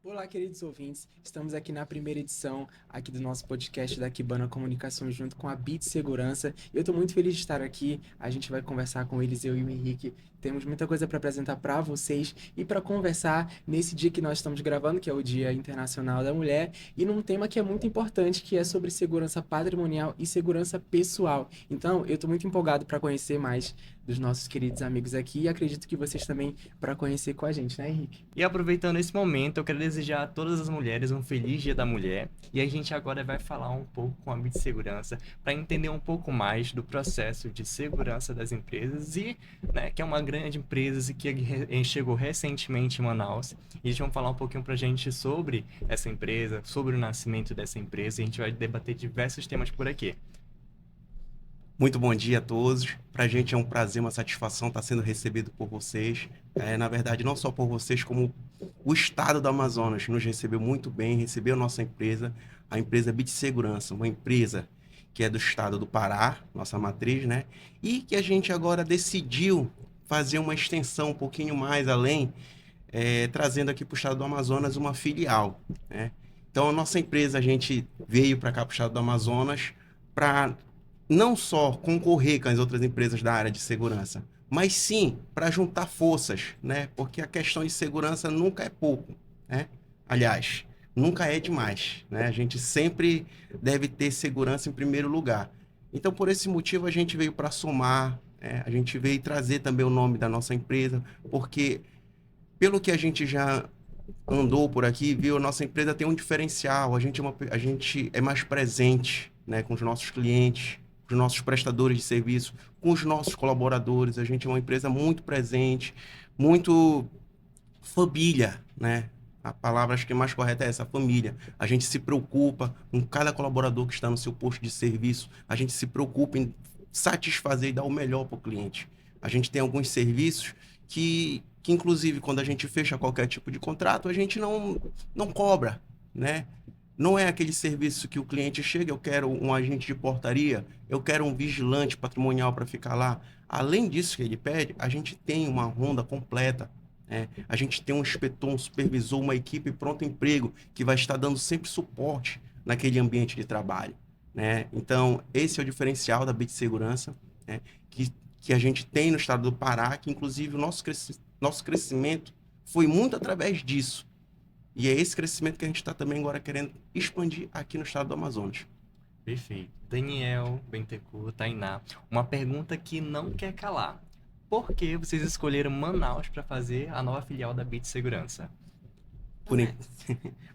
Olá, queridos ouvintes. Estamos aqui na primeira edição aqui do nosso podcast da Kibana Comunicação junto com a Bit Segurança. Eu estou muito feliz de estar aqui. A gente vai conversar com eles, eu e o Henrique. Temos muita coisa para apresentar para vocês e para conversar nesse dia que nós estamos gravando, que é o Dia Internacional da Mulher, e num tema que é muito importante, que é sobre segurança patrimonial e segurança pessoal. Então, eu estou muito empolgado para conhecer mais dos nossos queridos amigos aqui e acredito que vocês também para conhecer com a gente, né, Henrique? E aproveitando esse momento, eu quero desejar a todas as mulheres um feliz Dia da Mulher. E a gente agora vai falar um pouco com a Bit Segurança para entender um pouco mais do processo de segurança das empresas e, né, que é uma grande empresa que chegou recentemente em Manaus. E eles vão falar um pouquinho para a gente sobre essa empresa, sobre o nascimento dessa empresa. E a gente vai debater diversos temas por aqui. Muito bom dia a todos. Para a gente é um prazer, uma satisfação estar sendo recebido por vocês. Na verdade, não só por vocês, como o estado do Amazonas nos recebeu muito bem, recebeu a nossa empresa, a empresa Bit Segurança, uma empresa que é do estado do Pará, nossa matriz, né? E que a gente agora decidiu fazer uma extensão um pouquinho mais além, trazendo aqui para o estado do Amazonas uma filial, né? Então, a nossa empresa, a gente veio para cá, para o estado do Amazonas, para não só concorrer com as outras empresas da área de segurança, mas sim para juntar forças, né? Porque a questão de segurança nunca é pouco, né? Aliás, nunca é demais, né? A gente sempre deve ter segurança em primeiro lugar. Então, por esse motivo, a gente veio para somar, né? A gente veio trazer também o nome da nossa empresa, porque pelo que a gente já andou por aqui, viu, a nossa empresa tem um diferencial, a gente é mais presente, né, com os nossos clientes, com os nossos prestadores de serviço, com os nossos colaboradores, a gente é uma empresa muito presente, muito família, né? A palavra acho que é mais correta é essa, família. A gente se preocupa com cada colaborador que está no seu posto de serviço, a gente se preocupa em satisfazer e dar o melhor para o cliente. A gente tem alguns serviços que inclusive, quando a gente fecha qualquer tipo de contrato, a gente não cobra, né? Não é aquele serviço que o cliente chega, eu quero um agente de portaria, eu quero um vigilante patrimonial para ficar lá. Além disso que ele pede, a gente tem uma ronda completa, né? A gente tem um inspetor, um supervisor, uma equipe pronto emprego que vai estar dando sempre suporte naquele ambiente de trabalho, né? Então, esse é o diferencial da Bit Segurança, né? Que a gente tem no estado do Pará, que inclusive o nosso crescimento foi muito através disso. E é esse crescimento que a gente está também agora querendo expandir aqui no estado do Amazonas. Perfeito. Daniel, Bentecu, Tainá, uma pergunta que não quer calar. Por que vocês escolheram Manaus para fazer a nova filial da Bit Segurança? Por, in-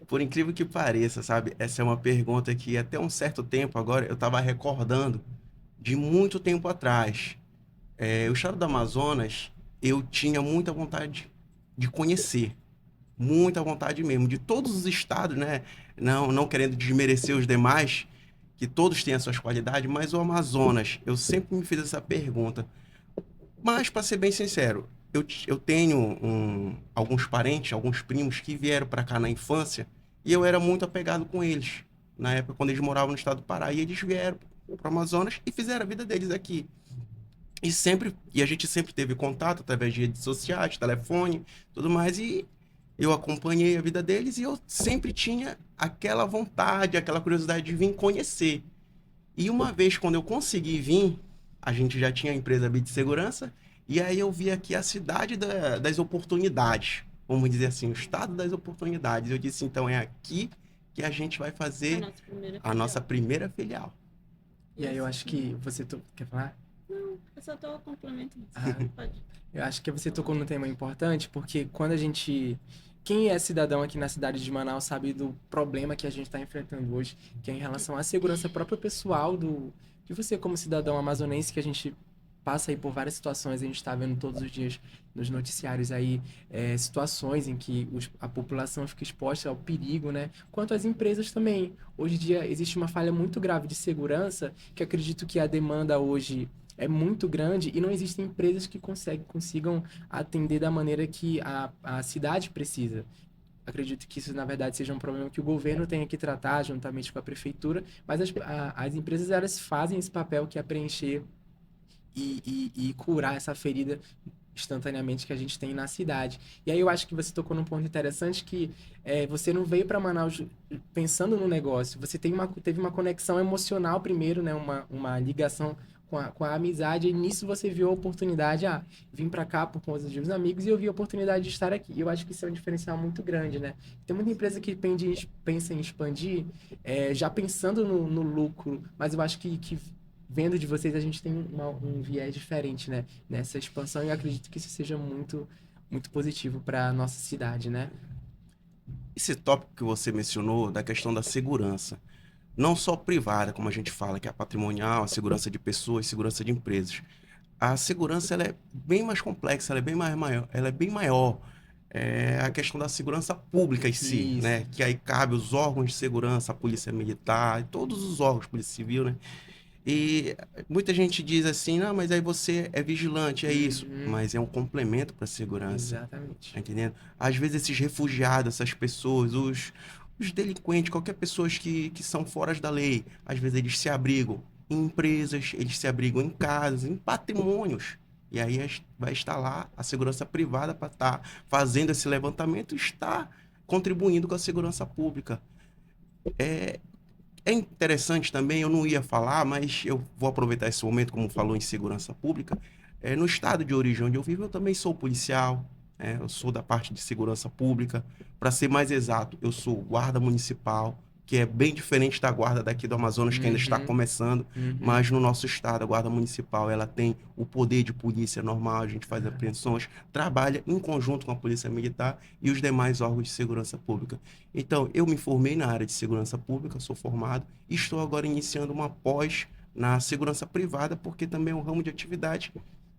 Por incrível que pareça, sabe? Essa é uma pergunta que até um certo tempo agora eu estava recordando de muito tempo atrás. O estado do Amazonas, eu tinha muita vontade de conhecer. Muita vontade mesmo. De todos os estados, né? Não querendo desmerecer os demais, que todos têm as suas qualidades, mas o Amazonas, eu sempre me fiz essa pergunta. Mas, para ser bem sincero, eu tenho alguns parentes, alguns primos que vieram para cá na infância e eu era muito apegado com eles. Na época, quando eles moravam no estado do Pará, e eles vieram para o Amazonas e fizeram a vida deles aqui. E a gente sempre teve contato através de redes sociais, telefone, tudo mais, e eu acompanhei a vida deles e eu sempre tinha aquela vontade, aquela curiosidade de vir conhecer. E uma vez, quando eu consegui vir, a gente já tinha a empresa Bit Segurança, e aí eu vi aqui a cidade das oportunidades, vamos dizer assim, o estado das oportunidades. Eu disse, então é aqui que a gente vai A fazer nossa primeira a filial. nossa primeira filial. E aí eu acho que quer falar? Não, eu só tô complementando. Ah, Pode. eu acho que você tocou num tema importante, porque quando a gente. Quem é cidadão aqui na cidade de Manaus sabe do problema que a gente está enfrentando hoje, que é em relação à segurança própria pessoal de você como cidadão amazonense, que a gente passa aí por várias situações, a gente está vendo todos os dias nos noticiários aí situações em que a população fica exposta ao perigo, né? Quanto às empresas também. Hoje em dia existe uma falha muito grave de segurança, que acredito que a demanda hoje é muito grande e não existem empresas que consigam atender da maneira que a cidade precisa. Acredito que isso, na verdade, seja um problema que o governo tenha que tratar juntamente com a prefeitura, mas as empresas, elas fazem esse papel que é preencher e curar essa ferida instantaneamente que a gente tem na cidade. E aí eu acho que você tocou num ponto interessante que você não veio para Manaus pensando no negócio, você teve uma conexão emocional primeiro, né? Uma ligação com a amizade, e nisso você viu a oportunidade, vim para cá por conta de uns amigos e eu vi a oportunidade de estar aqui. E eu acho que isso é um diferencial muito grande, né? Tem muita empresa que pensa em expandir, já pensando no lucro, mas eu acho que vendo de vocês, a gente tem um viés diferente, né? Nessa expansão, e eu acredito que isso seja muito, muito positivo para a nossa cidade, né? Esse tópico que você mencionou da questão da segurança, não só privada, como a gente fala, que é a patrimonial, a segurança de pessoas, segurança de empresas. A segurança ela é bem mais complexa, ela é bem maior, ela é bem maior. É a questão da segurança pública em si, Isso. né? Que aí cabe os órgãos de segurança, a polícia militar, todos os órgãos, polícia civil, né? E muita gente diz assim, não, mas aí você é vigilante, é isso. Uhum. Mas é um complemento para a segurança. Exatamente. Tá entendendo? Às vezes esses refugiados, essas pessoas, os delinquentes, qualquer pessoas que são fora da lei, às vezes eles se abrigam em empresas, eles se abrigam em casas, em patrimônios. E aí vai estar lá a segurança privada para estar fazendo esse levantamento e estar contribuindo com a segurança pública. É interessante também, eu não ia falar, mas eu vou aproveitar esse momento, como falou em segurança pública. No estado de origem onde eu vivo, eu também sou policial, né? Eu sou da parte de segurança pública. Para ser mais exato, eu sou guarda municipal, que é bem diferente da guarda daqui do Amazonas, que ainda está Uhum. começando. Uhum. Mas no nosso estado, a guarda municipal, ela tem o poder de polícia normal, a gente faz apreensões, trabalha em conjunto com a polícia militar e os demais órgãos de segurança pública. Então, eu me formei na área de segurança pública, sou formado, e estou agora iniciando uma pós na segurança privada, porque também é um ramo de atividade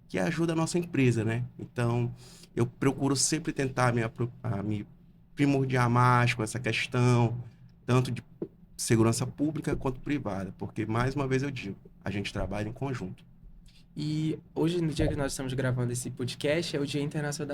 que ajuda a nossa empresa, né? Então, eu procuro sempre tentar me primordiar mais com essa questão, tanto de segurança pública quanto privada, porque, mais uma vez eu digo, a gente trabalha em conjunto. E hoje, no dia que nós estamos gravando esse podcast, é o Dia Internacional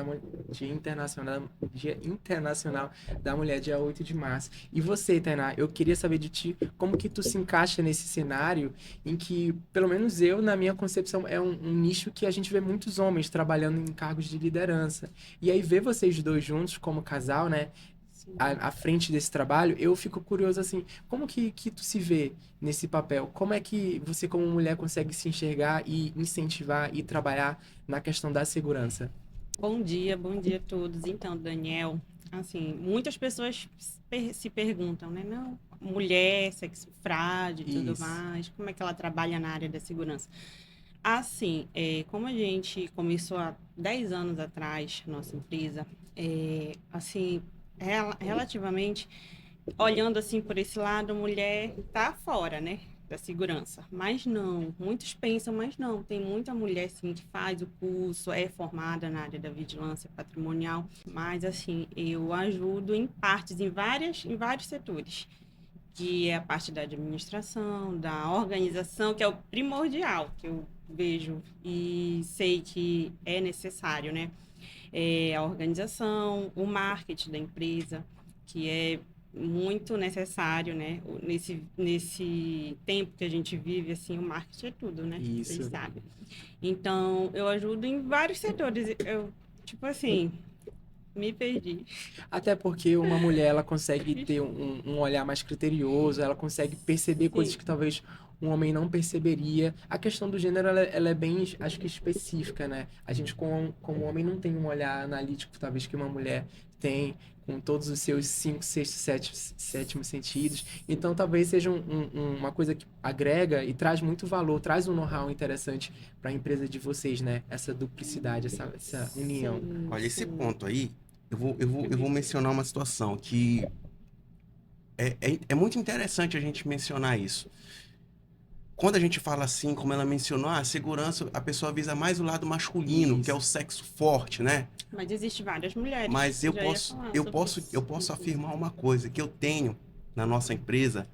da Mulher, dia 8 de março. E você, Tainá, eu queria saber de ti, como que tu se encaixa nesse cenário em que, pelo menos eu, na minha concepção, é um nicho que a gente vê muitos homens trabalhando em cargos de liderança. E aí, ver vocês dois juntos como casal, né? À frente desse trabalho, eu fico curioso assim, como que tu se vê nesse papel? Como é que você como mulher consegue se enxergar e incentivar e trabalhar na questão da segurança? Bom dia a todos. Então, Daniel, assim, muitas pessoas se perguntam, né? Não, mulher, sexo frágil e tudo Isso. mais, como é que ela trabalha na área da segurança? Assim, como a gente começou há 10 anos atrás, nossa empresa, assim, relativamente, olhando assim por esse lado, a mulher tá fora, né, da segurança. Mas não, muitos pensam, mas não, tem muita mulher sim que faz o curso, é formada na área da vigilância patrimonial, mas assim, eu ajudo em partes, em vários setores, que é a parte da administração, da organização, que é o primordial, que eu vejo e sei que é necessário, né? A organização, o marketing da empresa, que é muito necessário, né? Nesse tempo que a gente vive, assim, o marketing é tudo, né? Isso. Vocês sabem. Então, eu ajudo em vários setores. Eu, tipo assim, me perdi. Até porque uma mulher, ela consegue ter um olhar mais criterioso, ela consegue perceber coisas Sim. que talvez um homem não perceberia. A questão do gênero, ela é bem, acho que específica, né? A gente, como homem, não tem um olhar analítico, talvez, que uma mulher tem, com todos os seus 5, 6, 7, sétimos sentidos. Então, talvez seja uma coisa que agrega e traz muito valor, traz um know-how interessante para a empresa de vocês, né? Essa duplicidade, essa união. Sim, Olha, esse sim. ponto aí, eu vou mencionar uma situação que é muito interessante a gente mencionar isso. Quando a gente fala assim, como ela mencionou, a segurança, a pessoa visa mais o lado masculino, que é o sexo forte, né? Mas existem várias mulheres. Mas eu Já ia posso, falar eu sobre posso, isso. eu posso afirmar uma coisa, que eu tenho na nossa empresa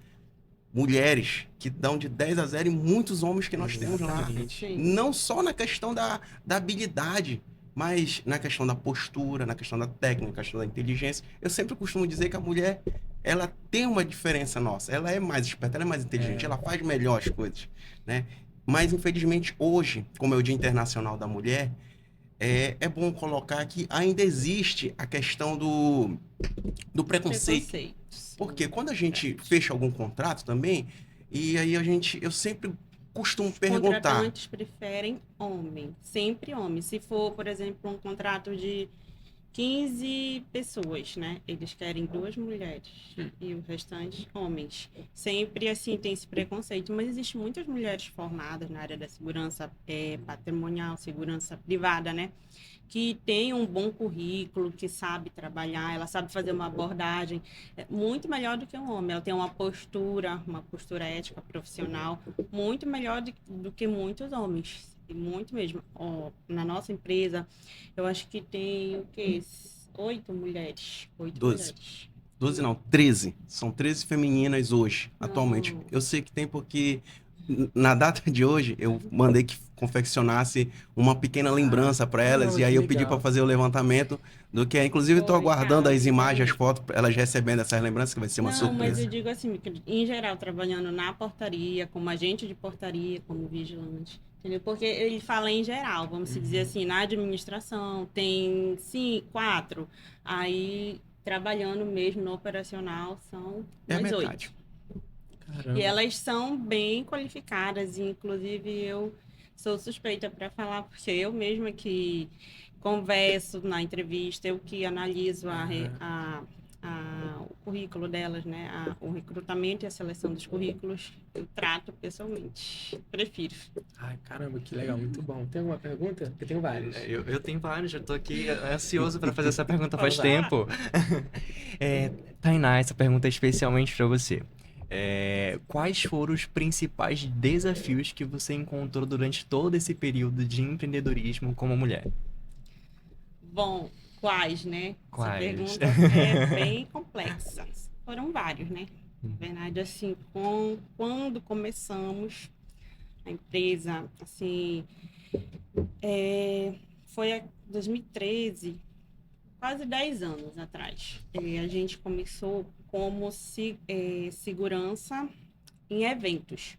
mulheres que dão de 10 a 0 em muitos homens que nós temos lá. Exatamente. Sim. Não só na questão da habilidade, mas na questão da postura, na questão da técnica, na questão da inteligência. Eu sempre costumo dizer que a mulher, ela tem uma diferença nossa. Ela é mais esperta, ela é mais inteligente, ela faz melhor as coisas, né? Mas, infelizmente, hoje, como é o Dia Internacional da Mulher, é bom colocar que ainda existe a questão do preconceito. Preconceitos. Porque quando a gente fecha algum contrato também, e aí eu sempre costumo perguntar. Contratantes preferem homem, sempre homem. Se for, por exemplo, um contrato de 15 pessoas, né? Eles querem 2 mulheres e o restante homens. Sempre assim tem esse preconceito, mas existem muitas mulheres formadas na área da segurança patrimonial, segurança privada, né? Que tem um bom currículo, que sabe trabalhar, ela sabe fazer uma abordagem muito melhor do que um homem. Ela tem uma postura ética profissional muito melhor do que muitos homens. E muito mesmo. Ó, na nossa empresa, eu acho que tem o quê? 8 mulheres. 8 12. mulheres. 12 não, 13. São 13 femininas hoje, atualmente. Não. Eu sei que tem porque na data de hoje eu mandei que confeccionasse uma pequena lembrança para elas caramba, e aí que eu pedi legal. para fazer o levantamento do que é. Inclusive estou aguardando as imagens, as obrigada. fotos, elas recebendo essas lembranças, que vai ser uma Não, mas eu surpresa. digo assim, que em geral, trabalhando na portaria, como agente de portaria, como vigilante, entendeu? Porque ele fala em geral, vamos se dizer assim, na administração, tem 5, 4, aí trabalhando mesmo no operacional são É a mais 8. metade. E Caramba. elas são bem qualificadas, e inclusive eu sou suspeita para falar, porque eu mesma que converso na entrevista, eu que analiso o currículo delas, né? O recrutamento e a seleção dos currículos, eu trato pessoalmente. Prefiro. Ai, caramba, que legal, muito bom. Tem alguma pergunta? Eu tenho várias. Eu tenho vários, já tô aqui ansioso para fazer essa pergunta faz Vamos lá. tempo. Tainá, essa pergunta é especialmente para você. Quais foram os principais desafios que você encontrou durante todo esse período de empreendedorismo como mulher? Bom, quais, né? Quais? Essa pergunta é bem complexa. Foram vários, né? Na verdade, assim, quando começamos a empresa, assim, foi em 2013, quase 10 anos atrás. A gente começou como segurança em eventos.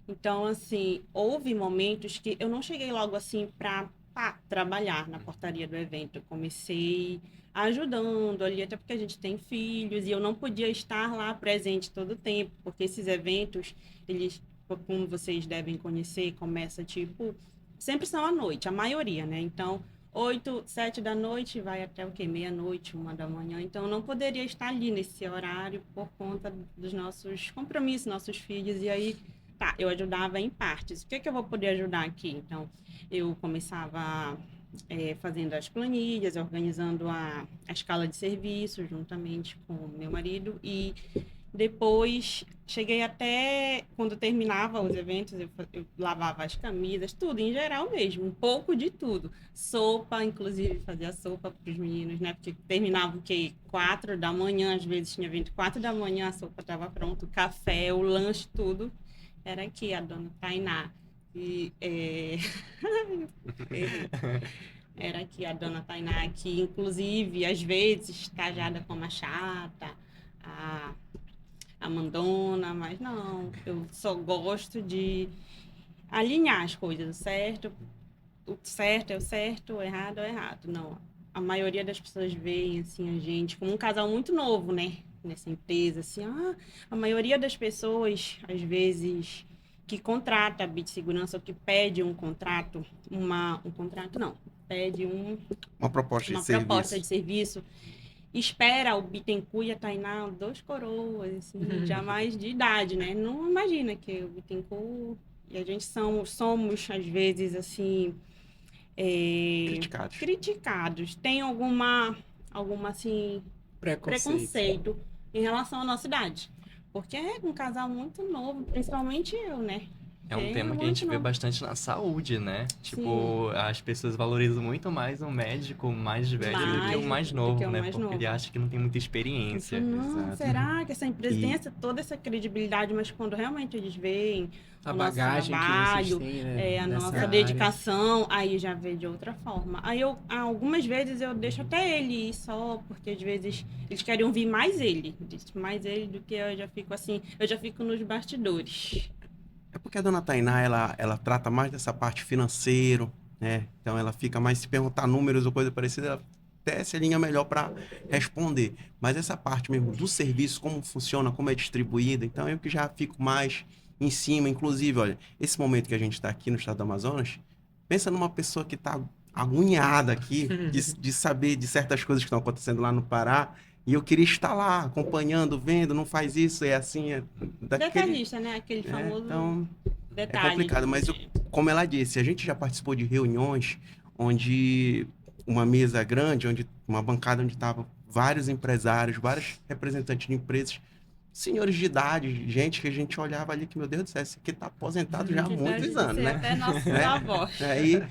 Então, assim, houve momentos que eu não cheguei logo assim para trabalhar na portaria do evento. Eu comecei ajudando ali, até porque a gente tem filhos e eu não podia estar lá presente todo o tempo, porque esses eventos, eles, como vocês devem conhecer, começa tipo, sempre são à noite, a maioria, né? Então, 8, 7 da noite, vai até o quê? Meia-noite, 1 da manhã. Então, eu não poderia estar ali nesse horário por conta dos nossos compromissos, nossos filhos. E aí, tá, eu ajudava em partes. O que é que eu vou poder ajudar aqui? Então, eu começava fazendo as planilhas, organizando a escala de serviços juntamente com o meu marido. E depois, cheguei até, quando terminava os eventos, eu lavava as camisas, tudo, em geral mesmo, um pouco de tudo. Sopa, inclusive, fazia sopa para os meninos, né? Porque terminava o quê? 4 da manhã, às vezes tinha evento, 4 da manhã a sopa estava pronta, o café, o lanche, tudo. Era aqui a dona Tainá. E, era aqui a dona Tainá, que inclusive, às vezes, tajada como a chata, a mandona, mas não, eu só gosto de alinhar as coisas, o certo é o certo, o errado é o errado. Não, a maioria das pessoas veem assim a gente como um casal muito novo, né? Nessa empresa, assim, a maioria das pessoas, às vezes, que contrata a Bitsegurança ou que pede um contrato, um contrato não, pede Uma proposta de uma serviço. proposta de serviço, espera o Bittencourt e a Tainá, 2 coroas, assim, já mais de idade, né? Não imagina que o Bittencourt e a gente somos às vezes, assim, Criticados. criticados. Tem alguma assim, preconceito em relação à nossa idade. Porque é um casal muito novo, principalmente eu, né? É um Bem tema que a muito gente vê novo. bastante na saúde, né? Sim. Tipo, as pessoas valorizam muito mais um médico mais velho do que o mais do novo, que o né? mais Porque ele novo. acha que não tem muita experiência. Então, não, Exato. será que essa empresa E- tem toda essa credibilidade, mas quando realmente eles veem A o nosso bagagem que vocês trabalho, têm, né? a nessa nossa área. dedicação, aí já vê de outra forma. Aí algumas vezes eu deixo até ele ir só, porque às vezes eles querem ouvir mais ele do que eu já fico assim, eu já fico nos bastidores. É porque a dona Tainá, ela trata mais dessa parte financeira, né? Então ela fica mais, se perguntar números ou coisa parecida, ela até se alinha melhor para responder. Mas essa parte mesmo do serviço, como funciona, como é distribuída, então eu que já fico mais em cima. Inclusive, olha, esse momento que a gente está aqui no estado do Amazonas, pensa numa pessoa que está agoniada aqui de saber de certas coisas que estão acontecendo lá no Pará. E eu queria estar lá, acompanhando, vendo, não faz isso, é assim, é daquele... Detalhista, né? Aquele É, famoso então, é detalhe. complicado, mas como ela disse, a gente já participou de reuniões onde uma mesa grande, onde uma bancada onde estavam vários empresários, vários representantes de empresas, senhores de idade, gente que a gente olhava ali que, meu Deus do céu, esse aqui está aposentado já há muitos anos, né? Até nossos Né? avós. Aí,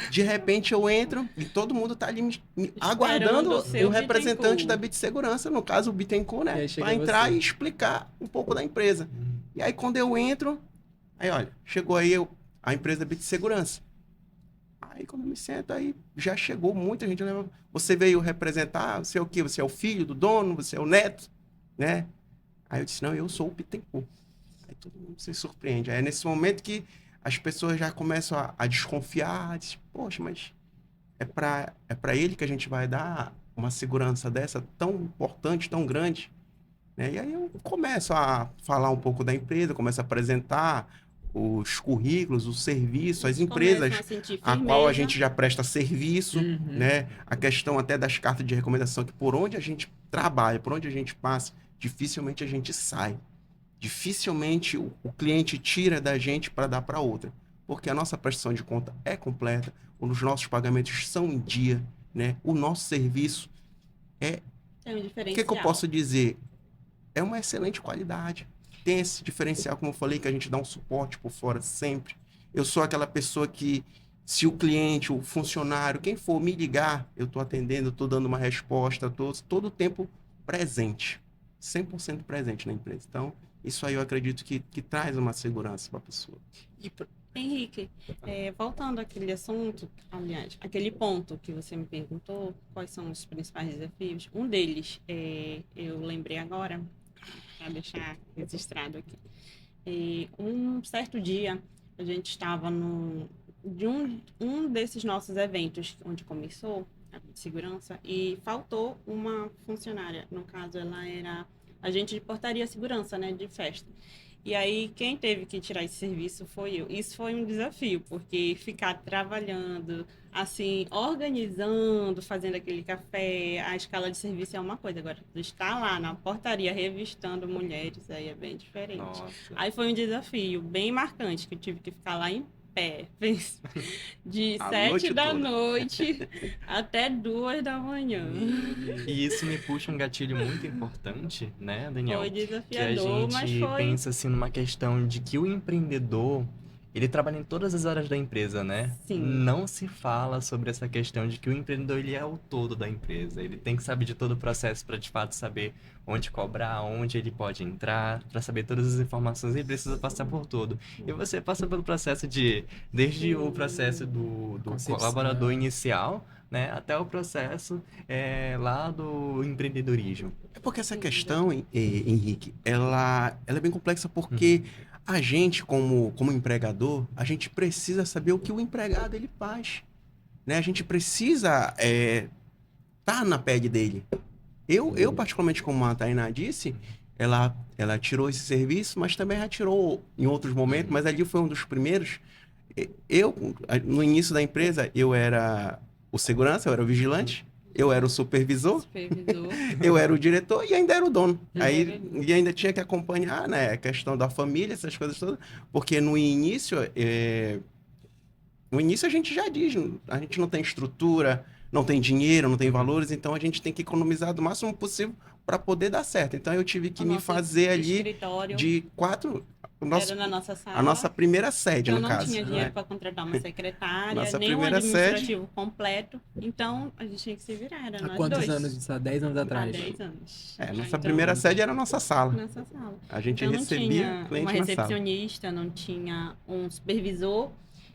de repente, eu entro e todo mundo está ali me aguardando o seu um representante Bittencourt. da Bitsegurança, no caso o Bittencourt, E né? aí chega Para entrar você. e explicar um pouco da empresa. E aí, quando eu entro, aí, olha, chegou aí a empresa Bitsegurança. Aí, quando eu me sento, aí já chegou muita gente. Você veio representar, você é o quê? Você é o filho do dono? Você é o neto? Né? Aí eu disse, não, eu sou o Bittencourt. Aí todo mundo se surpreende. Aí é nesse momento que as pessoas já começam a desconfiar. Diz, poxa, mas é para ele que a gente vai dar uma segurança dessa tão importante, tão grande? Né? E aí eu começo a falar um pouco da empresa, começo a apresentar os currículos, o serviço, as Eles começam empresas a sentir a qual a firmeza. gente já presta serviço, Uhum. né? A questão até das cartas de recomendação, que por onde a gente trabalha, por onde a gente passa, dificilmente a gente sai. Dificilmente o cliente tira da gente para dar para outra, porque a nossa prestação de conta é completa, os nossos pagamentos são em dia, né? O nosso serviço é, Tem um o diferencial. que eu posso dizer? É uma excelente qualidade. Tem esse diferencial, como eu falei, que a gente dá um suporte por fora sempre. Eu sou aquela pessoa que, se o cliente, o funcionário, quem for me ligar, eu estou atendendo, estou dando uma resposta, estou todo o tempo presente. 100% presente na empresa. Então, isso aí eu acredito que traz uma segurança para a pessoa. Henrique, voltando àquele assunto, aliás, aquele ponto que você me perguntou, quais são os principais desafios? Um deles, eu lembrei agora, para deixar registrado aqui. Um certo dia, a gente estava de um desses nossos eventos, onde começou a segurança, e faltou uma funcionária. No caso, ela era agente de portaria segurança, né, de festa. E aí, quem teve que tirar esse serviço foi eu. Isso foi um desafio, porque ficar trabalhando, assim, organizando, fazendo aquele café, a escala de serviço é uma coisa. Agora, estar lá na portaria revistando mulheres, aí é bem diferente. Nossa. Aí foi um desafio bem marcante, que eu tive que ficar lá em pé, de A 7 noite da toda. noite até 2 da manhã. E isso me puxa um gatilho muito importante, né, Daniel? Foi Que a desafiador, mas gente foi... pensa assim numa questão de que o empreendedor, ele trabalha em todas as áreas da empresa, né? Sim. Não se fala sobre essa questão de que o empreendedor, ele é o todo da empresa. Ele tem que saber de todo o processo para de fato saber onde cobrar, onde ele pode entrar, para saber todas as informações, ele precisa passar por tudo. E você passa pelo processo desde o processo do Concepção. colaborador inicial, né, até o processo lá do empreendedorismo. É porque essa questão, Henrique, ela é bem complexa porque a gente, como empregador, a gente precisa saber o que o empregado ele faz. Né? A gente precisa estar na pele dele. Eu, particularmente, como a Tainá disse, ela tirou esse serviço, mas também já tirou em outros momentos, mas ali foi um dos primeiros. Eu, no início da empresa, eu era o segurança, eu era o vigilante, eu era o supervisor, eu era o diretor e ainda era o dono. Aí, e ainda tinha que acompanhar, né, a questão da família, essas coisas todas, porque no início a gente já diz, a gente não tem estrutura, não tem dinheiro, não tem valores, então a gente tem que economizar do máximo possível para poder dar certo. Então eu tive que O me nosso fazer ali escritório de 4... era na nossa sala. A nossa primeira sede, Eu no não caso. tinha dinheiro Né? para contratar uma secretária, Nossa nem um primeira administrativo completo. Então, a gente tinha que se virar, era Há nós quantos dois. anos isso? Há 10 anos Há atrás? 10 anos. Nossa Então, primeira sede era a nossa sala. Nessa sala. A gente Então, não recebia tinha cliente uma na sala. recepcionista, não tinha um supervisor.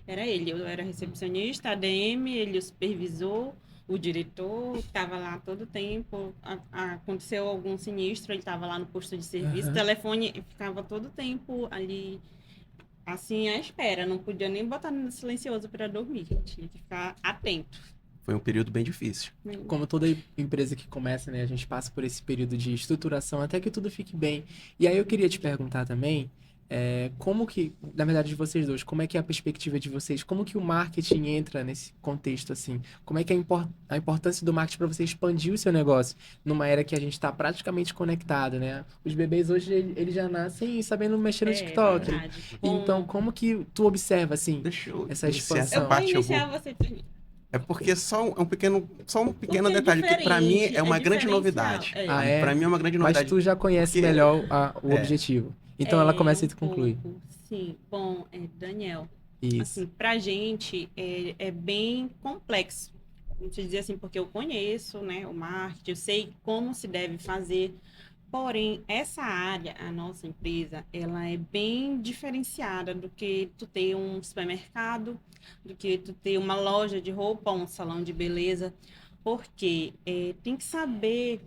Era ele, eu era recepcionista, ADM, ele o supervisor, o diretor, estava lá todo o tempo. Aconteceu algum sinistro, ele estava lá no posto de serviço. O telefone ficava todo o tempo ali assim, à espera. Não podia nem botar no silencioso para dormir. Tinha que ficar atento. Foi um período bem difícil. Como toda empresa que começa, né, a gente passa por esse período de estruturação até que tudo fique bem. E aí eu queria te perguntar também, como que, na verdade, de vocês dois, como é que é a perspectiva de vocês? Como que o marketing entra nesse contexto, assim? Como é que é a importância do marketing para você expandir o seu negócio numa era que a gente está praticamente conectado, né? Os bebês hoje, eles já nascem sabendo mexer no TikTok. Verdade. Então, como que tu observa, assim, Deixa eu essa iniciar essa expansão? Eu vou parte, iniciar, você termina. É porque só um pequeno Porque é detalhe, que para mim diferente, é uma grande diferencial. novidade. Ah, é? Para mim é uma grande Mas novidade. tu já conhece porque- melhor o objetivo. Então ela começa e tu conclui. Pouco, sim. Bom, Isso. Daniel, assim, pra gente é bem complexo. Vou te dizer assim, porque eu conheço, né, o marketing, eu sei como se deve fazer. Porém, essa área, a nossa empresa, ela é bem diferenciada do que tu ter um supermercado, do que tu ter uma loja de roupa, um salão de beleza, porque tem que saber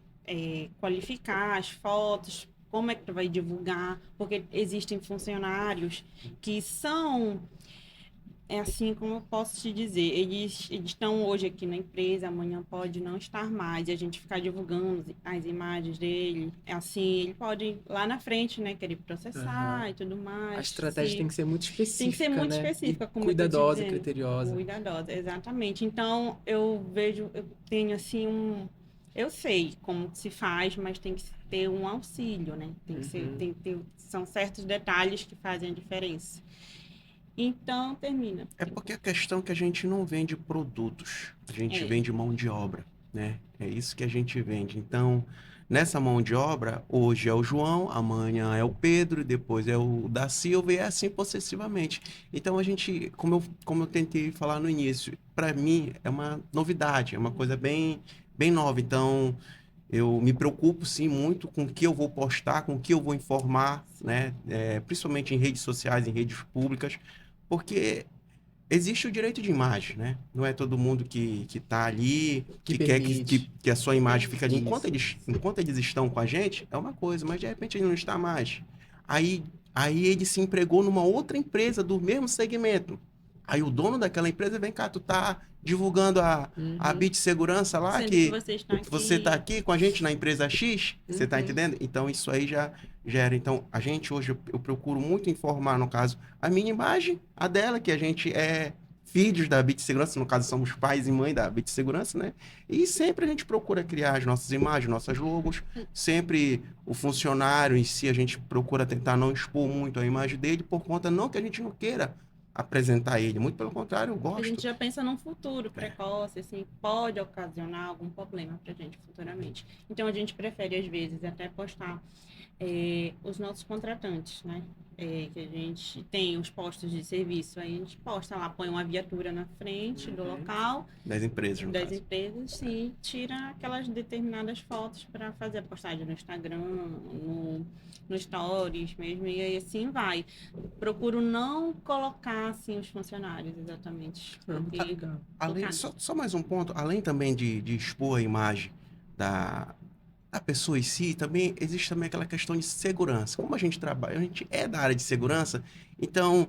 qualificar as fotos, como é que tu vai divulgar, porque existem funcionários que são assim como eu posso te dizer, eles estão hoje aqui na empresa, amanhã pode não estar mais, e a gente ficar divulgando as imagens dele, assim, ele pode lá na frente, né, querer processar e tudo mais. A estratégia tem que ser muito específica, tem que ser muito né? específica, E como eu tô te cuidadosa, dizendo. criteriosa. Cuidadosa, exatamente. Então, eu tenho assim eu sei como se faz, mas tem que ter um auxílio, né? Tem que ter, são certos detalhes que fazem a diferença. Então, termina. É porque a questão é que a gente não vende produtos, a gente vende mão de obra, né? É isso que a gente vende. Então, nessa mão de obra, hoje é o João, amanhã é o Pedro, depois é o da Silva e é assim possessivamente. Então, a gente, como eu tentei falar no início, para mim é uma novidade, é uma coisa bem nova. Então, eu me preocupo, sim, muito com o que eu vou postar, com o que eu vou informar, né? Principalmente em redes sociais, em redes públicas, porque existe o direito de imagem, né? Não é todo mundo que tá ali, Que que quer permite. que a sua imagem fique ali. Isso. Enquanto eles estão com a gente, é uma coisa, mas de repente ele não está mais. Aí, aí ele se empregou numa outra empresa do mesmo segmento. Aí o dono daquela empresa, vem cá, tu tá divulgando a Bit Segurança lá, Sendo que você está aqui. você tá aqui com a gente na empresa X, você tá Uhum. entendendo? Então isso aí já gera. Então a gente hoje, eu procuro muito informar, no caso, a minha imagem, a dela, que a gente é filhos da Bit Segurança, no caso somos pais e mãe da Bit Segurança, né? E sempre a gente procura criar as nossas imagens, nossas logos, sempre o funcionário em si, a gente procura tentar não expor muito a imagem dele, por conta não que a gente não queira apresentar ele, muito pelo contrário, eu A gosto. gente já pensa num futuro precoce, assim, pode ocasionar algum problema pra gente futuramente. Então, a gente prefere, às vezes, até postar os nossos contratantes, né? Que a gente tem os postos de serviço, aí a gente posta lá, põe uma viatura na frente do local, Das empresas, no das caso. empresas, sim, tira aquelas determinadas fotos para fazer a postagem no Instagram, no Stories mesmo, e aí assim vai. Procuro não colocar assim os funcionários exatamente. Porque Além, só mais um ponto, além também de expor a imagem da pessoa em si, também existe também aquela questão de segurança. Como a gente trabalha, a gente é da área de segurança, então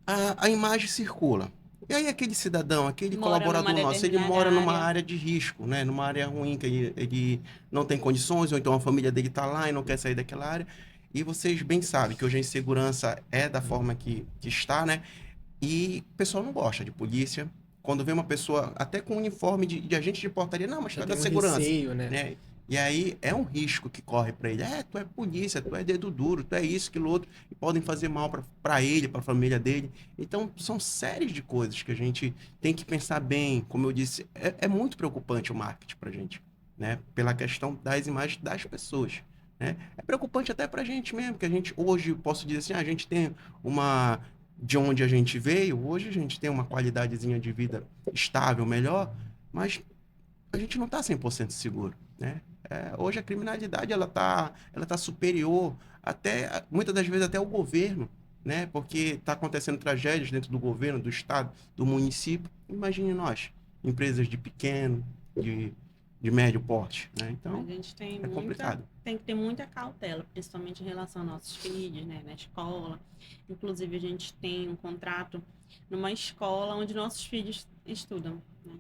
a imagem circula. E aí aquele cidadão, aquele Mora colaborador numa nosso, ele determinada mora numa área. área de risco, né? Numa área ruim, que ele não tem condições, ou então a família dele está lá e não quer sair daquela área. E vocês bem sabem que hoje a insegurança é da forma que está, né? E o pessoal não gosta de polícia. Quando vê uma pessoa até com uniforme de agente de portaria, não, mas tu Já é tem da um segurança, receio, né? né? E aí é um risco que corre para ele. Tu é polícia, tu é dedo duro, tu é isso, aquilo outro. E podem fazer mal para ele, para a família dele. Então, são séries de coisas que a gente tem que pensar bem. Como eu disse, é muito preocupante o marketing para a gente, né? Pela questão das imagens das pessoas, né? É preocupante até para a gente mesmo, que a gente hoje, posso dizer assim, a gente tem uma... De onde a gente veio, hoje a gente tem uma qualidadezinha de vida estável, melhor, mas a gente não está 100% seguro, né? Hoje a criminalidade ela tá superior até muitas das vezes até ao governo, né? Porque está acontecendo tragédias dentro do governo, do estado, do município. Imagine nós, empresas de pequeno, de médio porte, né? A Então, gente é complicado. tem que ter muita cautela, principalmente em relação aos nossos filhos, né, na escola. Inclusive, a gente tem um contrato numa escola onde nossos filhos estudam, né?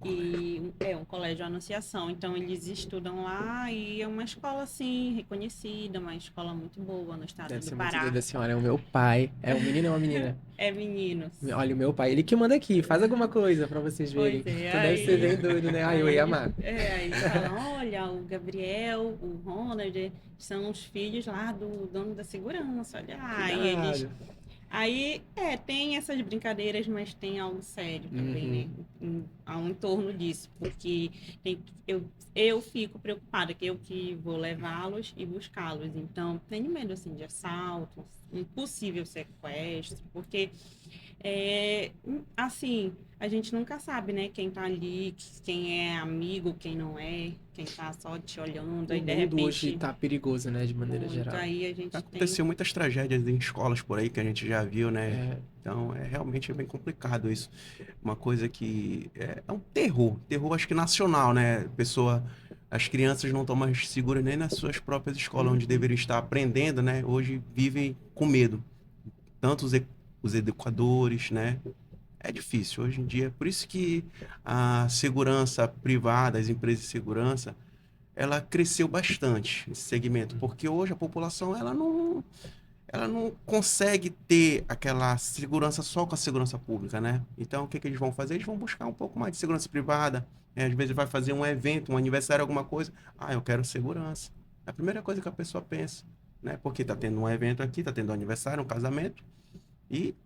E é um colégio Anunciação, então eles estudam lá e é uma escola, assim, reconhecida, uma escola muito boa no estado Deve do ser muito Pará. doido assim, olha, o meu pai. É um menino ou uma menina? É meninos. Olha, o meu pai, ele que manda aqui, faz alguma coisa pra vocês verem. Pois é, Então deve ser bem doido, né? Ai, eu ia amar. Aí eles falam, olha, o Gabriel, o Ronald, são os filhos lá do dono da segurança, olha lá. E eles... Cuidado. Aí, tem essas brincadeiras, mas tem algo sério também, né? Em torno disso, porque eu fico preocupada, que eu que vou levá-los e buscá-los. Então, tenho medo, assim, de assalto, um possível sequestro, porque, assim, a gente nunca sabe, né? Quem tá ali, quem é amigo, quem não é, quem tá só te olhando, aí O de mundo hoje repente... tá perigoso, né? De maneira muito, geral. aí a gente Aconteceu muitas tragédias em escolas por aí que a gente já viu, né? É, Então, realmente bem complicado isso. Uma coisa que é um terror acho que nacional, né? As crianças não estão mais seguras nem nas suas próprias escolas, onde deveriam estar aprendendo, né? Hoje vivem com medo. Tanto os educadores, né? É difícil hoje em dia. Por isso que a segurança privada, as empresas de segurança, ela cresceu bastante, esse segmento, porque hoje a população ela não consegue ter aquela segurança só com a segurança pública, né? Então, o que eles vão fazer? Eles vão buscar um pouco mais de segurança privada, né? Às vezes vai fazer um evento, um aniversário, alguma coisa. Ah, eu quero segurança. É a primeira coisa que a pessoa pensa, né? Porque tá tendo um evento aqui, tá tendo um aniversário, um casamento, e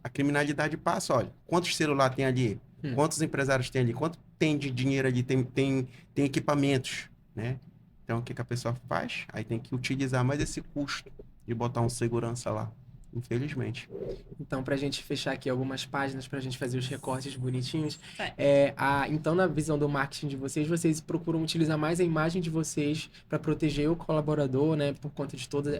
a criminalidade passa, olha, quantos celulares tem ali? Quantos empresários tem ali? Quanto tem de dinheiro ali? Tem equipamentos, né? Então, o que a pessoa faz? Aí tem que utilizar mais esse custo de botar um segurança lá, infelizmente. então, pra gente fechar aqui algumas páginas, pra gente fazer os recortes bonitinhos. É. Então, na visão do marketing de vocês procuram utilizar mais a imagem de vocês para proteger o colaborador, né? Por conta de todo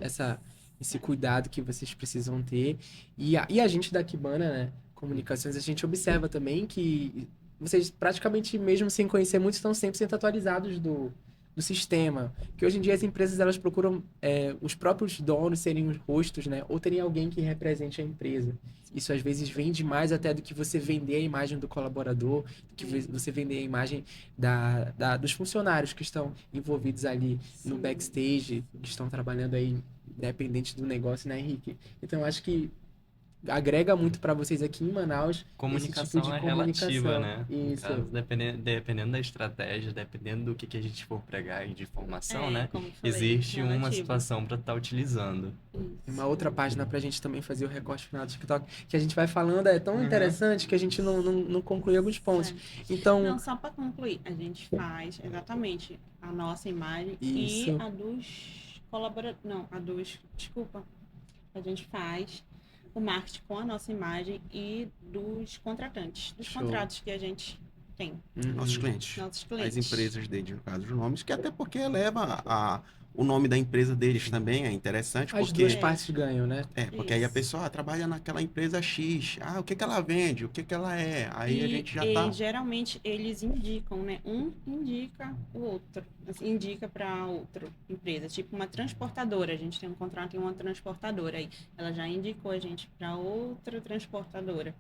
esse cuidado que vocês precisam ter. E a gente da Kibana, né? Comunicações, a gente observa também que vocês praticamente, mesmo sem conhecer muito, estão 100% atualizados do sistema. Que hoje em dia as empresas elas procuram os próprios donos serem os rostos, né? Ou terem alguém que represente a empresa. Isso às vezes vende mais até do que você vender a imagem do colaborador, do que você vender a imagem dos funcionários que estão envolvidos ali no backstage, que estão trabalhando aí independente do negócio, né, Henrique? Então eu acho que agrega muito para vocês aqui em Manaus Comunicação esse tipo de é comunicação. relativa, né? No Isso. caso, dependendo da estratégia, dependendo do que a gente for pregar de informação, né? como eu falei, Existe uma relativo. situação para estar utilizando. Uma outra página pra gente também fazer o recorte final do TikTok, que a gente vai falando, é tão Uhum. interessante que a gente não conclui alguns pontos. Então, Não, só para concluir, a gente faz exatamente a nossa imagem Isso. e a dos colaboradores. Não, a dos. Desculpa. A gente faz o marketing com a nossa imagem e dos contratantes, dos Show. contratos que a gente tem, Nossos clientes. nossos As clientes. empresas deles, no caso, os nomes, que até porque eleva o nome da empresa deles também, é interessante, as porque... duas partes ganham, né? Porque aí a Isso. pessoa trabalha naquela empresa X. Ah, o que que ela vende? O que que ela é? Aí a gente já tá... Geralmente eles indicam, né? Um indica o outro, assim, indica para outra empresa, tipo uma transportadora. A gente tem um contrato em uma transportadora aí, ela já indicou a gente para outra transportadora.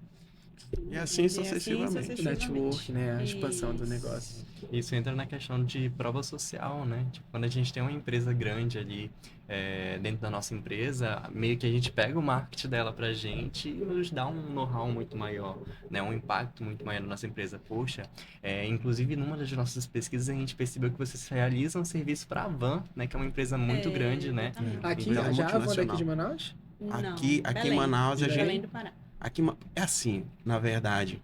E assim sucessivamente. O network, né? A expansão do Isso. negócio. Isso entra na questão de prova social, né? Tipo, quando a gente tem uma empresa grande ali dentro da nossa empresa, meio que a gente pega o marketing dela pra gente e nos dá um know-how muito maior, né? Um impacto muito maior na nossa empresa. Poxa, inclusive numa das nossas pesquisas a gente percebeu que vocês realizam serviço para a Van, né? Que é uma empresa muito grande, né? Exatamente. Aqui, Então, já a banda multinacional. aqui de Manaus? Não, Aqui em Belém. Manaus, a gente... Belém do Pará. É assim, na verdade,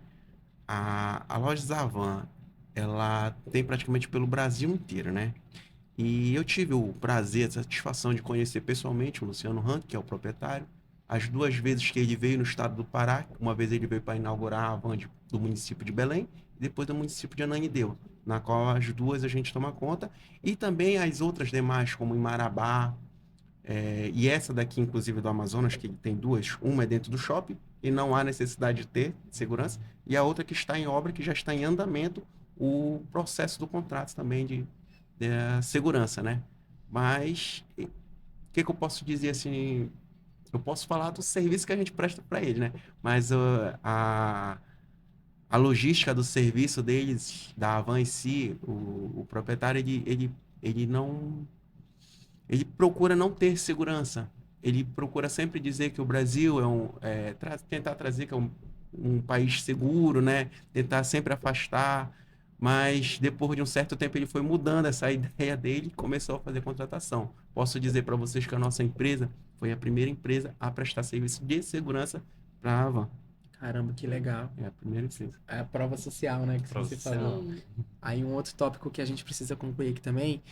a loja Zavan, ela tem praticamente pelo Brasil inteiro, né? E eu tive o prazer, a satisfação de conhecer pessoalmente o Luciano Rank, que é o proprietário. As duas vezes que ele veio no estado do Pará, uma vez ele veio para inaugurar a Van do município de Belém e depois do município de Ananindeua, na qual as duas a gente toma conta. E também as outras demais, como em Marabá, e essa daqui, inclusive, do Amazonas, que tem duas. Uma é dentro do shopping e não há necessidade de ter segurança. E a outra que está em obra, que já está em andamento, o processo do contrato também de segurança, né? Mas o que eu posso dizer assim? Eu posso falar do serviço que a gente presta para ele, né? Mas a logística do serviço deles, da Havan em si, o proprietário, ele não... Ele procura não ter segurança. Ele procura sempre dizer que o Brasil tentar trazer que é um país seguro, né? Tentar sempre afastar. Mas depois de um certo tempo ele foi mudando essa ideia dele e começou a fazer contratação. Posso dizer para vocês que a nossa empresa foi a primeira empresa a prestar serviço de segurança para a Havan. Caramba, que legal. É a primeira empresa. É a prova social, né, que Prova você social. falou. Aí um outro tópico que a gente precisa concluir aqui também,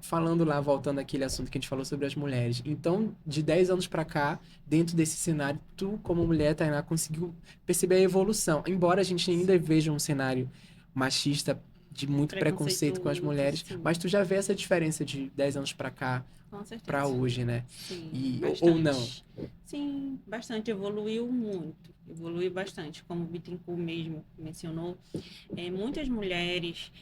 falando lá, voltando àquele assunto que a gente falou sobre as mulheres. Então, de 10 anos pra cá, dentro desse cenário, tu, como mulher, Tainá, conseguiu perceber a evolução. Embora a gente ainda veja um cenário machista, de muito preconceito com as mulheres, Sim. mas tu já vê essa diferença de 10 anos pra cá, Com certeza. pra hoje, né? Sim, Ou não? Sim, bastante. Evoluiu muito. Evoluiu bastante. Como o Bittencourt mesmo mencionou, muitas mulheres,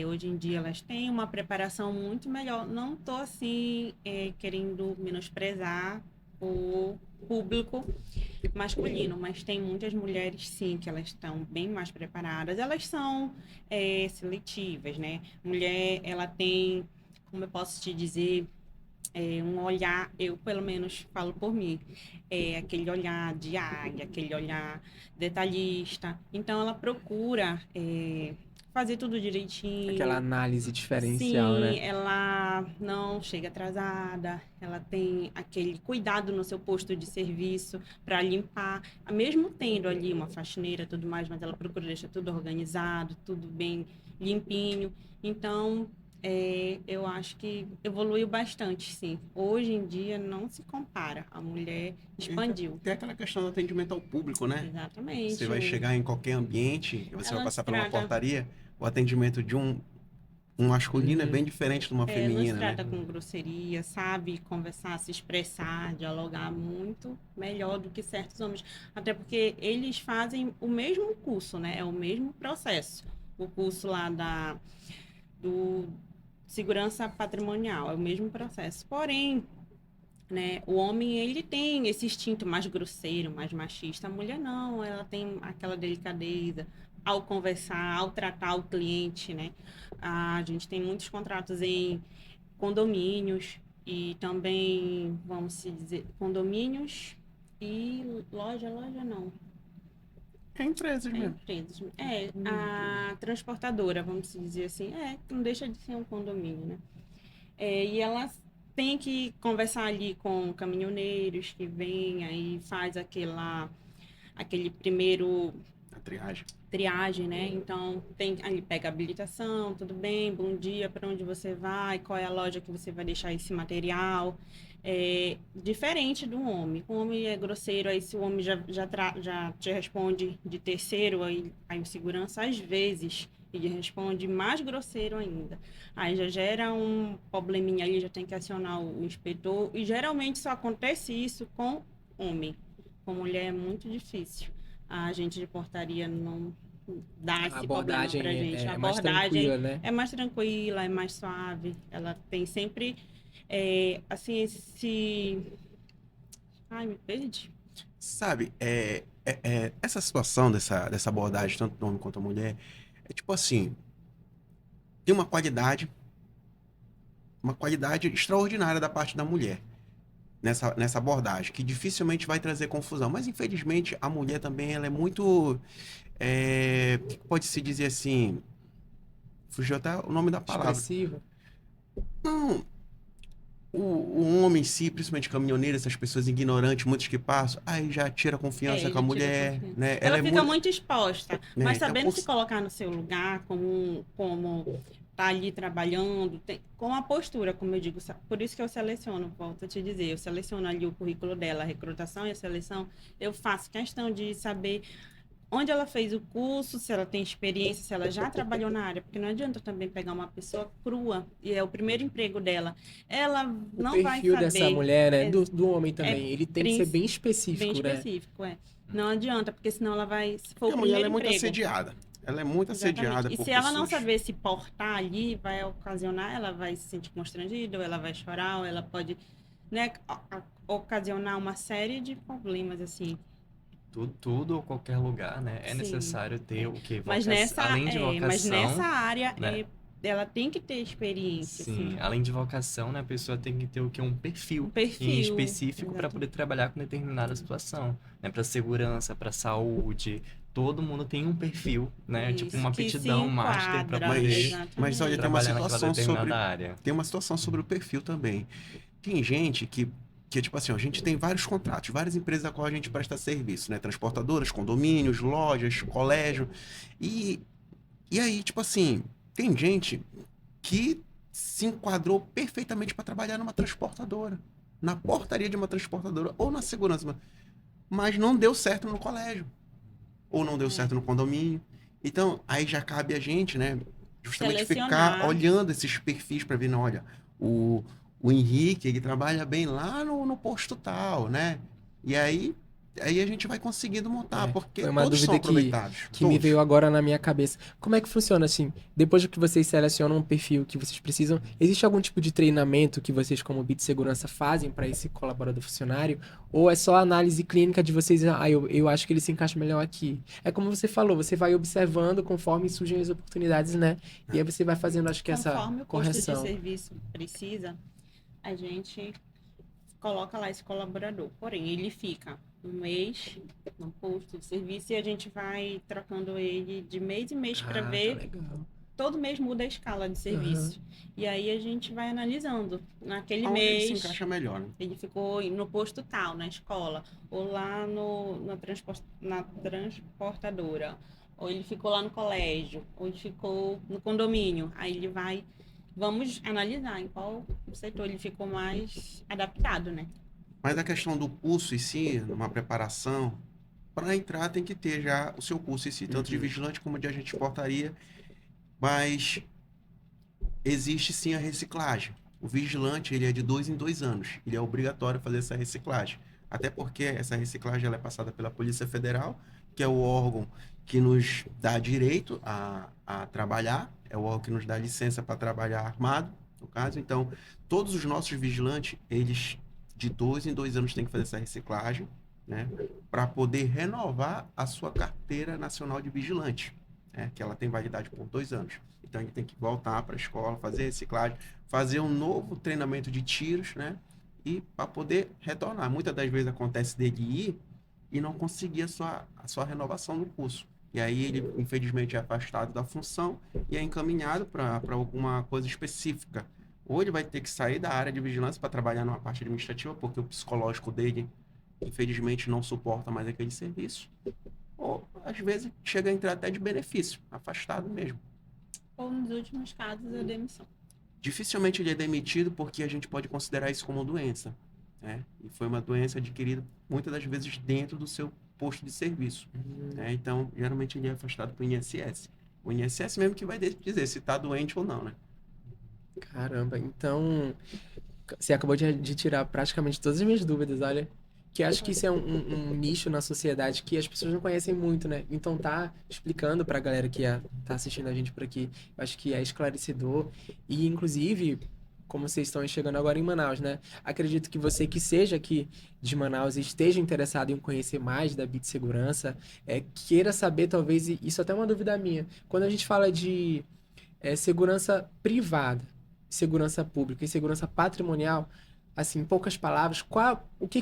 hoje em dia, elas têm uma preparação muito melhor. Não estou, assim, querendo menosprezar o público masculino, mas tem muitas mulheres, sim, que elas estão bem mais preparadas. Elas são seletivas, né? Mulher, ela tem, como eu posso te dizer, um olhar, eu pelo menos falo por mim, aquele olhar de águia, aquele olhar detalhista. Então ela procura fazer tudo direitinho. Aquela análise diferencial, Sim, né? ela não chega atrasada, ela tem aquele cuidado no seu posto de serviço para limpar, mesmo tendo ali uma faxineira e tudo mais, mas ela procura deixar tudo organizado, tudo bem limpinho. Então, eu acho que evoluiu bastante, sim. Hoje em dia não se compara. A mulher expandiu. Tem aquela questão do atendimento ao público, né? Exatamente. Você vai chegar em qualquer ambiente, você Ela vai passar por uma trata- portaria, o atendimento de um masculino é Uhum. bem diferente de uma Nos feminina, né? trata com grosseria, sabe conversar, se expressar, dialogar muito melhor do que certos homens. Até porque eles fazem o mesmo curso, né? É o mesmo processo. O curso lá do segurança patrimonial, é o mesmo processo. Porém, né, o homem, ele tem esse instinto mais grosseiro, mais machista. A mulher não, ela tem aquela delicadeza ao conversar, ao tratar o cliente, né? A gente tem muitos contratos em condomínios e também, vamos se dizer, condomínios e loja não. É empresas mesmo. Empresas. A transportadora, vamos dizer assim, não deixa de ser um condomínio, né? E elas têm que conversar ali com caminhoneiros que vêm aí, faz aquele primeiro A triagem. triagem, né? Então, ali pega a habilitação, tudo bem, bom dia, para onde você vai, qual é a loja que você vai deixar esse material. Diferente do homem. O homem é grosseiro, aí se o homem já te responde de terceiro, aí o segurança, às vezes, ele responde mais grosseiro ainda. Aí já gera um probleminha ali, já tem que acionar o inspetor, e geralmente só acontece isso com homem. Com mulher é muito difícil. A agente de portaria não dá esse problema pra gente. A mais abordagem tranquila, né? é mais tranquila, é mais suave. Ela tem sempre, assim, Ai, me perdi. Sabe, essa situação dessa abordagem, tanto do homem quanto da mulher, é tipo assim, tem uma qualidade extraordinária da parte da mulher nessa abordagem, que dificilmente vai trazer confusão. Mas, infelizmente, a mulher também, ela é muito, o que pode se dizer assim, fugiu até o nome da palavra. Expressiva. Não, o homem em si, principalmente caminhoneiro, essas pessoas ignorantes, muitos que passam, aí já tira confiança com a já tira mulher, confiança. né? Ela é fica muito exposta, né, mas então, sabendo se colocar no seu lugar, como tá ali trabalhando, com a postura, como eu digo. Por isso que eu seleciono, volto a te dizer, eu seleciono ali o currículo dela, a recrutação e a seleção, eu faço questão de saber onde ela fez o curso, se ela tem experiência, se ela já trabalhou na área, porque não adianta também pegar uma pessoa crua, e é o primeiro emprego dela. Ela não vai saber. O perfil dessa mulher, né? Do homem também. Ele tem que ser bem específico, bem né? específico, Não adianta, porque senão ela vai... Se for Porque o a mulher primeiro é muito emprego, assediada. ela é muito assediada Exatamente. E por se ela não pessoas. saber se portar ali, vai ocasionar, ela vai se sentir constrangida, ou ela vai chorar, ou ela pode, né, ocasionar uma série de problemas, assim. Tudo ou qualquer lugar, né? É Sim, necessário ter é. o quê? Mas Além de mas nessa vocação, área, né? ela tem que ter experiência, Sim, assim. além de vocação, né, a pessoa tem que ter o quê? Um Um perfil em perfil. específico para Exato. poder trabalhar com determinada situação, né? Para segurança, para saúde, todo mundo tem um perfil, né? Tipo Isso, uma que se aptidão master para enquadra, poder Mas olha, exatamente. trabalhar naquela determinada área. tem uma situação sobre o perfil também. Tem gente que tipo assim, ó, a gente tem vários contratos, várias empresas a qual a gente presta serviço, né? Transportadoras, condomínios, lojas, colégio. E, e aí, tipo assim, tem gente que se enquadrou perfeitamente para trabalhar numa transportadora, na portaria de uma transportadora ou na segurança, mas não deu certo no colégio, ou não deu É. certo no condomínio. Então, aí já cabe a gente, né, justamente ficar Selecionar. olhando esses perfis para ver, não, olha, o, o Henrique, ele trabalha bem lá no posto tal, né? E aí a gente vai conseguindo montar, porque Foi uma todos são dúvida aproveitados, que me todos. veio agora na minha cabeça. Como é que funciona assim? Depois que vocês selecionam um perfil que vocês precisam, existe algum tipo de treinamento que vocês, como BIT Segurança, fazem para esse colaborador funcionário? Ou é só a análise clínica de vocês? Ah, eu acho que ele se encaixa melhor aqui. É como você falou, você vai observando conforme surgem as oportunidades, né? E aí você vai fazendo, acho que essa Conforme o posto de correção. serviço precisa, a gente coloca lá esse colaborador. Porém, ele fica um mês no posto de serviço e a gente vai trocando ele de mês em mês para Ah, tá ver. legal. Todo mês muda a escala de serviço. E aí a gente vai analisando. Naquele Aonde ele se mês, encaixa melhor, né? ele ficou no posto tal, na escola, ou lá na transportadora, ou ele ficou lá no colégio, ou ele ficou no condomínio. Aí ele vai. Vamos analisar em qual setor ele ficou mais adaptado, né? Mas a questão do curso em si, uma preparação, para entrar tem que ter já o seu curso em si, tanto de vigilante como de agente de portaria, mas existe sim a reciclagem. O vigilante, ele é de 2 em 2 anos, ele é obrigatório fazer essa reciclagem. Até porque essa reciclagem ela é passada pela Polícia Federal, que é o órgão que nos dá direito a trabalhar, é o órgão que nos dá licença para trabalhar armado, no caso. Então, todos os nossos vigilantes, eles de 2 em 2 anos têm que fazer essa reciclagem, né, para poder renovar a sua carteira nacional de vigilante, né, que ela tem validade por 2 anos. Então, ele tem que voltar para a escola, fazer reciclagem, fazer um novo treinamento de tiros, né, e para poder retornar. Muitas das vezes acontece dele ir e não conseguir a sua renovação no curso. E aí ele, infelizmente, é afastado da função e é encaminhado para alguma coisa específica. Ou ele vai ter que sair da área de vigilância para trabalhar numa parte administrativa, porque o psicológico dele, infelizmente, não suporta mais aquele serviço. Ou, às vezes, chega a entrar até de benefício, afastado mesmo. Ou nos últimos casos, a demissão. Dificilmente ele é demitido porque a gente pode considerar isso como doença, né? E foi uma doença adquirida muitas das vezes dentro do seu posto de serviço, né? Então, geralmente ele é afastado para o INSS. O INSS mesmo que vai dizer se está doente ou não, né? Caramba, então você acabou de tirar praticamente todas as minhas dúvidas, olha. Que acho que isso é um nicho na sociedade que as pessoas não conhecem muito, né? Então tá explicando pra galera que tá assistindo a gente por aqui, eu acho que é esclarecedor. E inclusive, como vocês estão chegando agora em Manaus, né? Acredito que você que seja aqui de Manaus e esteja interessado em conhecer mais da Bit Segurança, queira saber, talvez, e isso até é uma dúvida minha. Quando a gente fala de segurança privada, segurança pública e segurança patrimonial, assim, em poucas palavras, o que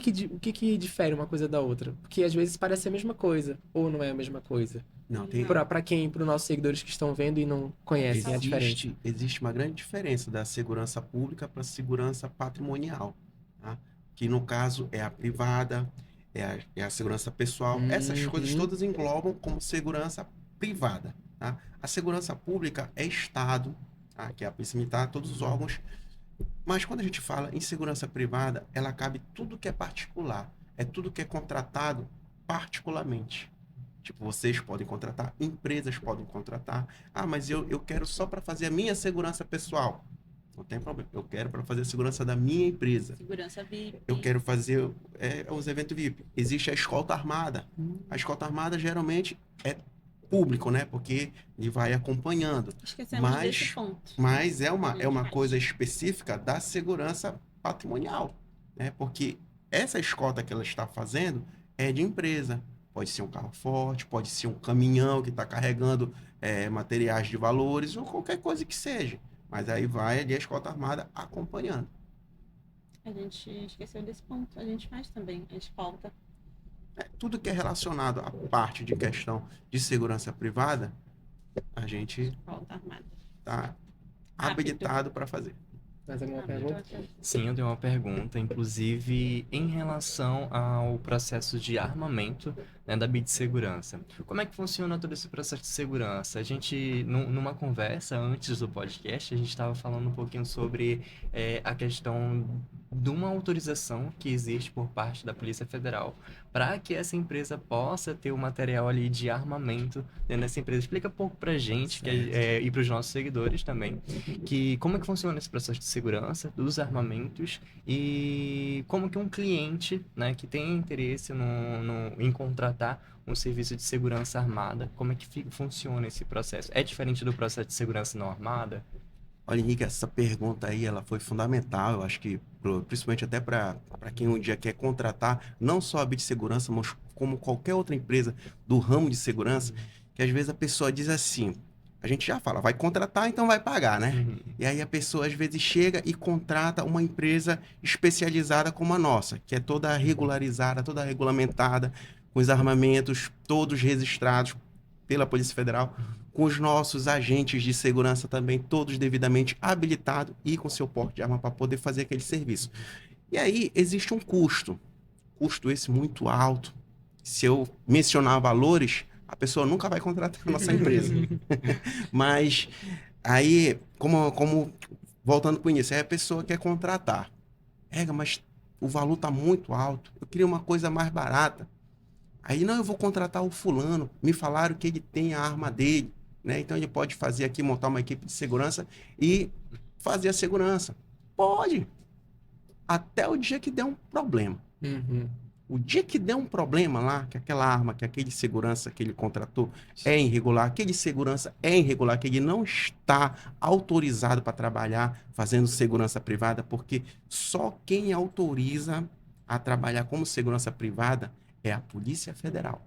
que difere uma coisa da outra? Porque às vezes parece a mesma coisa, ou não é a mesma coisa. Não, tem, Para quem, para os nossos seguidores que estão vendo e não conhecem a diferença. existe uma grande diferença da segurança pública para a segurança patrimonial, tá? Que no caso é a privada, é a segurança pessoal. Essas coisas Uhum. todas englobam como segurança privada, tá? A segurança pública é Estado, tá? Que é a Polícia Militar, todos os órgãos. Mas quando a gente fala em segurança privada, ela cabe tudo que é particular, é tudo que é contratado particularmente. Tipo, vocês podem contratar, empresas podem contratar. Ah, mas eu quero só para fazer a minha segurança pessoal. Não tem problema. Eu quero para fazer a segurança da minha empresa. Segurança VIP. Eu quero fazer os eventos VIP. Existe a escolta armada. A escolta armada geralmente é público, né? Porque ele vai acompanhando. Esquecemos Mas- desse ponto. Mas é A uma, gente é uma faz. coisa específica da segurança patrimonial, né? Porque essa escolta que ela está fazendo é de empresa. Pode ser um carro forte, pode ser um caminhão que está carregando materiais de valores ou qualquer coisa que seja. Mas aí vai ali a escolta armada acompanhando. A gente esqueceu desse ponto. A gente faz também a escolta. Tudo que é relacionado à parte de questão de segurança privada, a gente Escolta armada. está Rápido. habilitado para fazer. Mais alguma pergunta? Sim, eu tenho uma pergunta, inclusive em relação ao processo de armamento, né, da BIT Segurança. Como é que funciona todo esse processo de segurança? A gente, numa conversa antes do podcast, a gente estava falando um pouquinho sobre a questão de uma autorização que existe por parte da Polícia Federal para que essa empresa possa ter o material ali de armamento dentro dessa empresa. Explica um pouco pra gente e para os nossos seguidores também, que como é que funciona esse processo de segurança dos armamentos e como que um cliente, né, que tem interesse em contratar um serviço de segurança armada, como é que funciona esse processo? É diferente do processo de segurança não armada? Olha, Henrique, essa pergunta aí, ela foi fundamental, eu acho que, principalmente até para quem um dia quer contratar, não só a Bit Segurança, mas como qualquer outra empresa do ramo de segurança, que às vezes a pessoa diz assim, a gente já fala, vai contratar, então vai pagar, né? Uhum. E aí a pessoa às vezes chega e contrata uma empresa especializada como a nossa, que é toda regularizada, toda regulamentada, com os armamentos todos registrados pela Polícia Federal, com os nossos agentes de segurança também, todos devidamente habilitados e com seu porte de arma para poder fazer aquele serviço. E aí existe um custo esse muito alto. Se eu mencionar valores, a pessoa nunca vai contratar a nossa empresa. Mas aí, voltando com isso, aí a pessoa quer contratar. Mas o valor está muito alto, eu queria uma coisa mais barata. Aí, não, eu vou contratar o fulano, me falaram que ele tem a arma dele, né? Então ele pode fazer aqui, montar uma equipe de segurança e fazer a segurança. Pode. Até o dia que der um problema. Uhum. O dia que der um problema lá, que aquela arma, que aquele segurança que ele contratou é irregular, aquele segurança é irregular, que ele não está autorizado para trabalhar fazendo segurança privada, porque só quem autoriza a trabalhar como segurança privada é a Polícia Federal.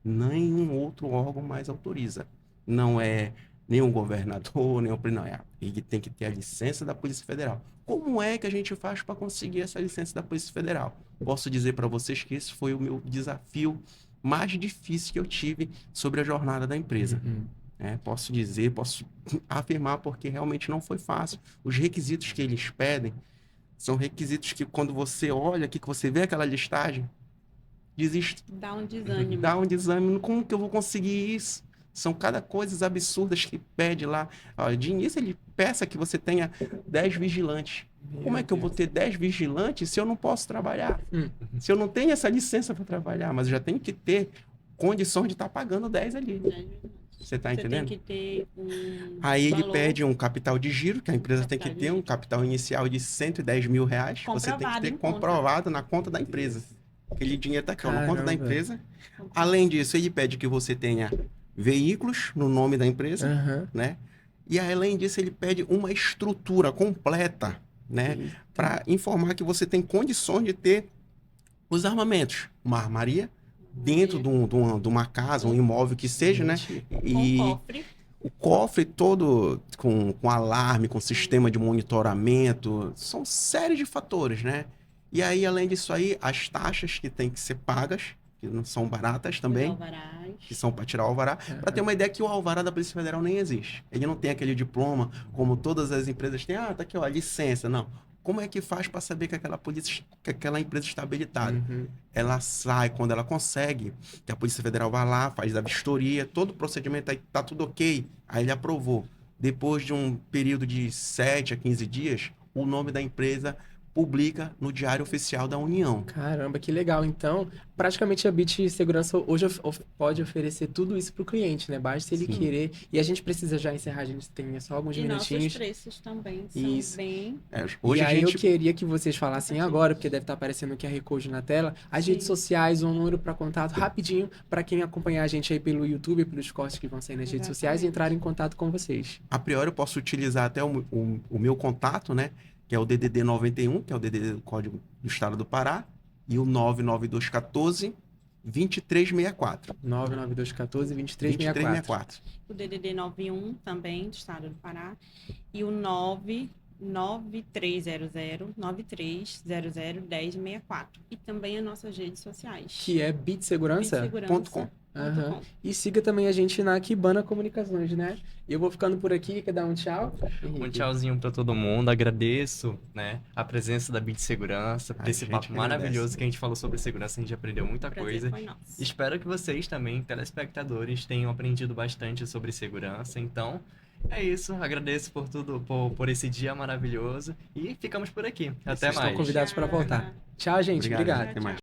Nenhum outro órgão mais autoriza. Não é nenhum governador, não é. Ele tem que ter a licença da Polícia Federal. Como é que a gente faz para conseguir essa licença da Polícia Federal? Posso dizer para vocês que esse foi o meu desafio mais difícil que eu tive sobre a jornada da empresa. Uhum. Posso afirmar, porque realmente não foi fácil. Os requisitos que eles pedem são requisitos que, quando você olha aqui, que você vê aquela listagem, desiste. Dá um desânimo. Dá um desânimo. Como que eu vou conseguir isso? São cada coisas absurdas que pede lá. Olha, de início ele peça que você tenha 10 vigilantes. Como é que eu vou ter 10 vigilantes se eu não posso trabalhar? Se eu não tenho essa licença para trabalhar, mas eu já tenho que ter condições de estar pagando 10 ali. Você está entendendo? Você tem que ter um Aí ele valor pede um capital de giro, que a empresa tem que Capital de ter um giro. capital inicial de 110 mil reais. Você tem que Comprovado ter em conta. comprovado na conta da empresa. Aquele dinheiro está aqui, ó, na conta da Caramba. empresa. Além disso, ele pede que você tenha veículos no nome da empresa, Aham. né? E além disso, ele pede uma estrutura completa, né? Para informar que você tem condições de ter os armamentos. Uma armaria dentro de uma casa, um imóvel que seja, né? com E cofre. o cofre todo com alarme, com sistema de monitoramento, são série de fatores, né? E aí, além disso aí, as taxas que têm que ser pagas, que não são baratas também, que são para tirar o alvará. Para ter uma ideia que o alvará da Polícia Federal nem existe. Ele não tem aquele diploma como todas as empresas têm. Tá aqui, ó, a licença. Não. Como é que faz para saber que aquela empresa está habilitada? Uhum. Ela sai quando ela consegue, que a Polícia Federal vai lá, faz a vistoria, todo o procedimento aí tá tudo ok. Aí ele aprovou. Depois de um período de 7 a 15 dias, o nome da empresa publica no Diário Oficial da União. Caramba, que legal. Então, praticamente a Bit Segurança hoje pode oferecer tudo isso para o cliente, né? Basta ele Sim. querer. E a gente precisa já encerrar, a gente tem só alguns E nossos minutinhos. preços também são Isso. bem... Hoje E a aí eu gente queria que vocês falassem Rapidinho. agora, porque deve estar aparecendo o QR Code na tela, as Sim. redes sociais, um número para contato rapidinho, para quem acompanhar a gente aí pelo YouTube, pelos cortes que vão sair nas redes sociais e Exatamente. entrar em contato com vocês. a priori eu posso utilizar até o meu contato, né? Que é o DDD 91, que é o DDD do Código do Estado do Pará, e o 99214 2364. 99214 2364. 2364. O DDD 91 também, do Estado do Pará. E o 9300 1064. E também as nossas redes sociais. Que é Bit Segurança? .com. Aham. E siga também a gente na Kibana Comunicações, né? Eu vou ficando por aqui, quer dar um tchau? Um Henrique? tchauzinho para todo mundo. Agradeço, né, a presença da Bit Segurança, por A esse gente papo que maravilhoso agradece. que a gente falou sobre segurança, a gente aprendeu muita O prazer coisa. foi nosso. Espero que vocês também, telespectadores, tenham aprendido bastante sobre segurança. Então, é isso. Agradeço por tudo, por esse dia maravilhoso. E ficamos por aqui. Até Vocês estão mais. convidados para voltar. Tchau, gente. Obrigado. Até mais.